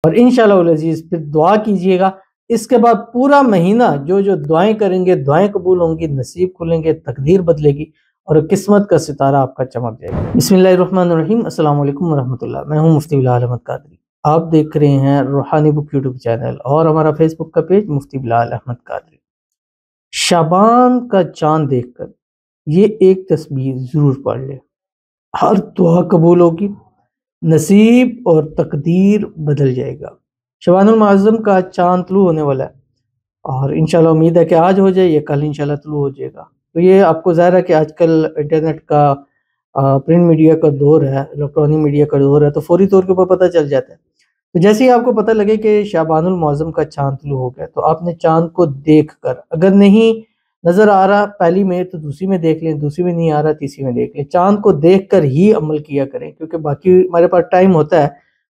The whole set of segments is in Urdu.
اور انشاءاللہ العزیز پھر دعا کیجئے گا۔ اس کے بعد پورا مہینہ جو جو دعائیں کریں گے دعائیں قبول ہوں گی، نصیب کھلیں گے، تقدیر بدلے گی اور قسمت کا ستارہ آپ کا چمک جائے گا۔ بسم اللہ الرحمن الرحیم۔ السلام علیکم ورحمۃ اللہ۔ میں ہوں مفتی بلال احمد قادری۔ آپ دیکھ رہے ہیں روحانی بک یوٹیوب چینل اور ہمارا فیس بک کا پیج مفتی بلال احمد قادری۔ شعبان کا چاند دیکھ کر یہ ایک تسبیح ضرور پڑھ لے، ہر دعا قبول ہوگی، نصیب اور تقدیر بدل جائے گا۔ شعبان المعظم کا چاند طلوع ہونے والا ہے اور انشاءاللہ امید ہے کہ آج ہو جائے یا کل انشاءاللہ طلوع ہو جائے گا۔ تو یہ آپ کو ظاہر ہے کہ آج کل انٹرنیٹ کا پرنٹ میڈیا کا دور ہے، الیکٹرانک میڈیا کا دور ہے، تو فوری طور کے اوپر پتہ چل جاتا ہے۔ تو جیسے ہی آپ کو پتہ لگے کہ شعبان المعظم کا چاند طلوع ہو گیا تو آپ نے چاند کو دیکھ کر، اگر نہیں نظر آ رہا پہلی میں تو دوسری میں دیکھ لیں، دوسری میں نہیں آ رہا تیسری میں دیکھ لیں، چاند کو دیکھ کر ہی عمل کیا کریں، کیونکہ باقی ہمارے پاس ٹائم ہوتا ہے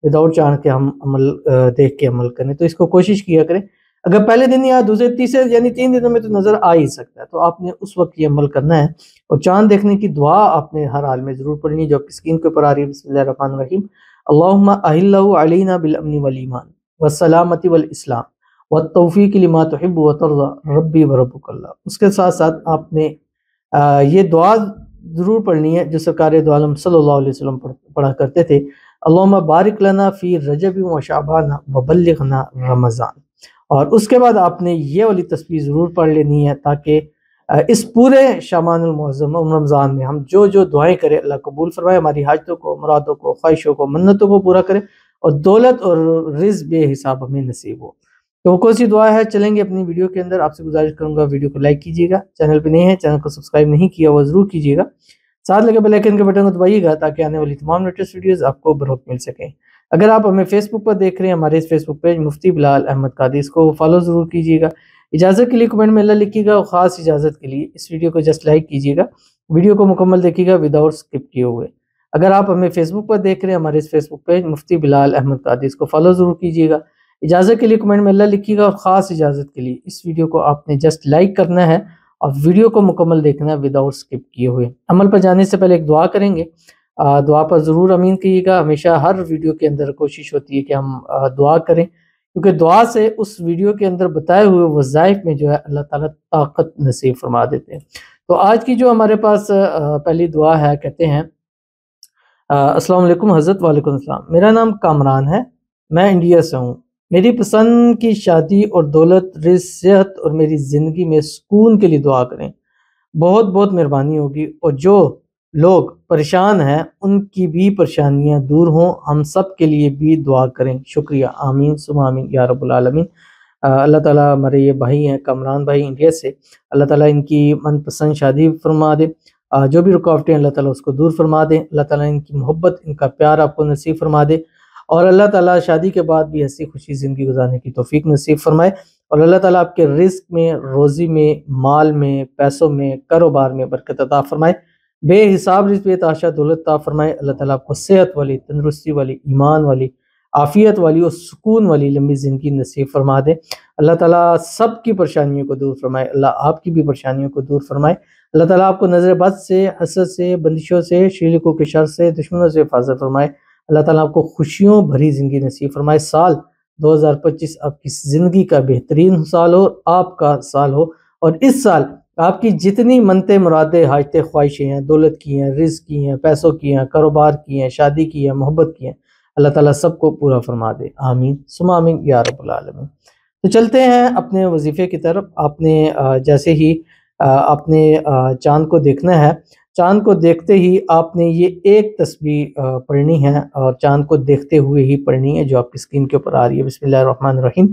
وداؤٹ چاند کے ہم عمل دیکھ کے عمل کریں، تو اس کو کوشش کیا کریں۔ اگر پہلے دن یا دوسرے تیسرے یعنی 3 دنوں میں تو نظر آ ہی سکتا ہے، تو آپ نے اس وقت یہ عمل کرنا ہے اور چاند دیکھنے کی دعا آپ نے ہر حال میں ضرور پڑھنی ہے جو آپ کی اسکرین کے اوپر آ رہی ہے۔ بسم اللہ الرحمن الرحیم۔ اللہم اہلہ علینا بالامن والایمان والسلامتی والاسلام والتوفیق لما تحب وترضى ربی وربک اللہ۔ اس کے ساتھ ساتھ آپ نے یہ دعا ضرور پڑھنی ہے جو سرکار دو عالم صلی اللہ علیہ وسلم پڑھا کرتے تھے، اللہم بارک لنا فی رجب و شعبان وبلغنا رمضان۔ اور اس کے بعد آپ نے یہ والی تسبیح ضرور پڑھ لینی ہے تاکہ اس پورے شعبان المعظم رمضان میں ہم جو جو دعائیں کریں اللہ قبول فرمائے، ہماری حاجتوں کو، مرادوں کو، خواہشوں کو، منتوں کو پورا کرے اور دولت اور رزق بے حساب ہمیں نصیب ہو۔ تو وہ کون سی دعا ہے چلیں گے اپنی ویڈیو کے اندر۔ آپ سے گزارش کروں گا ویڈیو کو لائک کیجیے گا، چینل پہ نہیں ہے چینل کو سبسکرائب نہیں کیا وہ ضرور کیجیے گا، ساتھ لگے بیل آئیکن کے بٹن کو دبائیے گا تاکہ آنے والی تمام لیٹسٹ ویڈیوز آپ کو بروقت مل سکیں۔ اگر آپ ہمیں فیس بک پر دیکھ رہے ہیں، ہمارے اس فیس بک پیج مفتی بلال احمد قادری، اس کو فالو ضرور کیجیے گا۔ اجازت کے لیے کمنٹ میں اللہ لکھیے گا اور خاص اجازت کے لیے اس ویڈیو کو جسٹ لائک کیجیے گا، ویڈیو کو مکمل دیکھیے گا وداؤٹ اسکپ کیے ہوئے۔ اگر آپ ہمیں فیس بک پر دیکھ رہے ہیں، ہمارے اس فیس بک پیج مفتی بلال احمد قادری، اس کو فالو ضرور کیجیے گا۔ اجازت کے لیے کمنٹ میں اللہ لکھیے گا اور خاص اجازت کے لیے اس ویڈیو کو آپ نے جسٹ لائک کرنا ہے اور ویڈیو کو مکمل دیکھنا ہے وداؤٹ اسکپ کیے ہوئے۔ عمل پر جانے سے پہلے ایک دعا کریں گے، دعا پر ضرور امین کہیے گا۔ ہمیشہ ہر ویڈیو کے اندر کوشش ہوتی ہے کہ ہم دعا کریں، کیونکہ دعا سے اس ویڈیو کے اندر بتائے ہوئے وظائف میں جو ہے اللہ تعالیٰ طاقت نصیب فرما دیتے ہیں۔ تو آج کی جو ہمارے پاس پہلی دعا ہے، کہتے ہیں السلام علیکم حضرت۔ وعلیکم السلام۔ میرا نام کامران ہے، میں انڈیا سے ہوں۔ میری پسند کی شادی اور دولت، رزق، صحت اور میری زندگی میں سکون کے لیے دعا کریں، بہت بہت مہربانی ہوگی۔ اور جو لوگ پریشان ہیں ان کی بھی پریشانیاں دور ہوں، ہم سب کے لیے بھی دعا کریں، شکریہ، آمین ثم آمین یا رب العالمین۔ اللہ تعالیٰ ہمارے یہ بھائی ہیں کامران بھائی انڈیا سے، اللہ تعالیٰ ان کی من پسند شادی فرما دے، جو بھی رکاوٹیں اللہ تعالیٰ اس کو دور فرما دے، اللہ تعالیٰ ان کی محبت، ان کا پیار آپ کو نصیب فرما دے، اور اللہ تعالیٰ شادی کے بعد بھی ہنسی خوشی زندگی گزارنے کی توفیق نصیب فرمائے، اور اللہ تعالیٰ آپ کے رزق میں، روزی میں، مال میں، پیسوں میں، کاروبار میں برکت عطا فرمائے، بے حساب رزق بے تحاشا دولت عطا فرمائے۔ اللہ تعالیٰ آپ کو صحت والی، تندرستی والی، ایمان والی، عافیت والی اور سکون والی لمبی زندگی نصیب فرما دے۔ اللہ تعالیٰ سب کی پریشانیوں کو دور فرمائے، اللہ آپ کی بھی پریشانیوں کو دور فرمائے۔ اللہ تعالیٰ آپ کو نظر بد سے، حسد سے، بندشوں سے، شریکوں کے شر سے، دشمنوں سے حفاظت فرمائے۔ اللہ تعالیٰ آپ کو خوشیوں بھری زندگی نصیب فرمائے۔ سال 2025 آپ کی زندگی کا بہترین سال ہو، آپ کا سال ہو، اور اس سال آپ کی جتنی منتیں، مرادیں، حاجتیں، خواہشیں ہیں، دولت کی ہیں، رزق کی ہیں، پیسوں کی ہیں، کاروبار کی ہیں، شادی کی ہیں، محبت کی ہیں، اللہ تعالیٰ سب کو پورا فرما دے، آمین ثم آمین یا رب العالمین۔ تو چلتے ہیں اپنے وظیفے کی طرف۔ آپ نے جیسے ہی آپ نے چاند کو دیکھنا ہے، چاند کو دیکھتے ہی آپ نے یہ ایک تسبیح پڑھنی ہے اور چاند کو دیکھتے ہوئے ہی پڑھنی ہے جو آپ کی اسکرین کے اوپر آ رہی ہے۔ بسم اللہ الرحمن الرحیم۔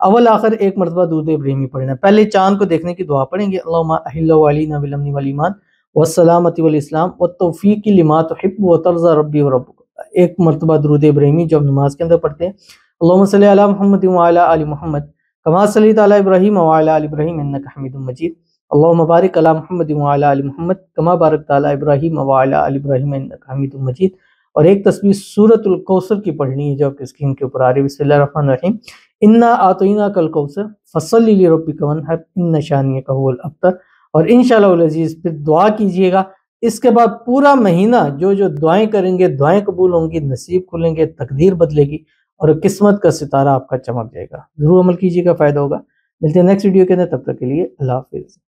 اول آخر ایک مرتبہ درود ابراہیمی پڑھنا ہے۔ پہلے چاند کو دیکھنے کی دعا پڑھیں گے، اللہم احلہ علینا بالامن والایمان والسلامتی والاسلام والتوفیق لما تحب وترضى ربی وربک۔ ایک مرتبہ درود ابراہیمی جو ہم نماز کے اندر پڑھتے ہیں، اللہم صلی علی محمد وعلی آل محمد کما صلیت علی ابراہیم وعلی آل ابراہیم انک حمید مجید، اللہم بارک علی محمد وعلی آل محمد کما بارکت علی ابراہیم وعلی آل ابراہیم انک حمید مجید۔ اور ایک تسبیح سورۃ الکوثر کی پڑھنی ہے جو آپ کی اسکرین کے اوپر آ رہی ہے۔ بسم اللہ الرحمن الرحیم۔ انا اعطیناک الکوثر فصلی لربک وانحر ان شانئک هو الابتر۔ اور انشاءاللہ العزیز پھر دعا کیجیے گا۔ اس کے بعد پورا مہینہ جو جو دعائیں کریں گے دعائیں قبول ہوں گی، نصیب کھلیں گے، تقدیر بدلے گی اور قسمت کا ستارہ آپ کا چمک جائے گا. ضرور عمل کیجیے گا، فائدہ ہوگا. ملتے ہیں نیکسٹ ویڈیو کے اندر، تب تک کے لیے اللہ حافظ.